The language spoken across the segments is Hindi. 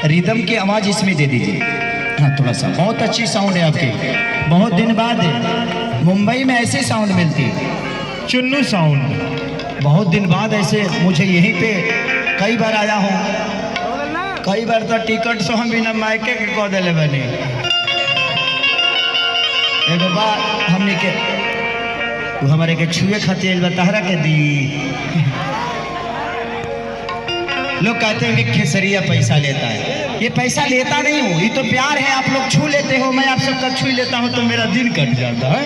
रिदम की आवाज इसमें दे दीजिए। हाँ थोड़ा सा, बहुत अच्छी साउंड है आपकी। बहुत दिन बाद मुंबई में ऐसी साउंड मिलती, चुन्नू साउंड। बहुत दिन बाद ऐसे मुझे यहीं पे कई बार आया हूँ, कई बार तो टिकट सो हम बिना मायके के कह दिले बने। एगो बार हमने के वो हमारे के छुए खातिर बतहरा के दी। लोग कहते हैं कि खेसरिया पैसा लेता है, ये पैसा लेता नहीं हूँ, ये तो प्यार है। आप लोग छू लेते हो, मैं आप सबका छू लेता हूँ तो मेरा दिन कट जाता है।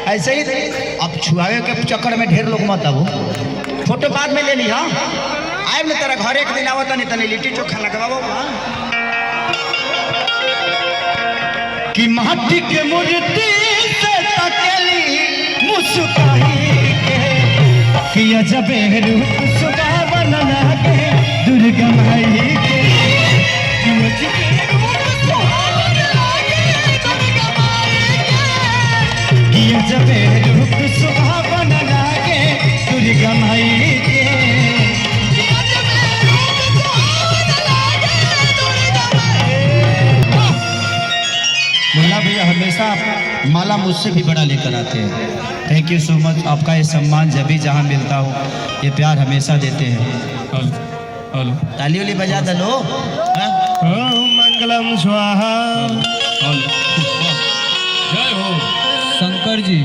ऐसे ही अब छुआवे के चक्कर में ढेर लोग मत आबो, फोटो बाद में ले ली। हाँ आए न तेरा घर एक दिन आवता नहीं तनी लिट्टी चोखा लगवाओ। कि माटी के मूर्ति से तकेली मुस्काई के, कि अजब रूप सुहावन लागे दुर्गा माई के, कि अजब रूप सुहावन लागे दुर्गा माई के, कि अजब रूप सुहावन लागे दुर्गा माई के, कि अजब रूप सुहावन लागे दुर्गा माई। मुन्ना भैया हमेशा माला मुझसे भी बड़ा लेकर आते हैं। Thank you so much. आपका ये सम्मान जब भी जहाँ मिलता हो, ये प्यार हमेशा देते हैं। ताली उली बजा दलो। मंगलम स्वाहा। जय हो शंकर जी।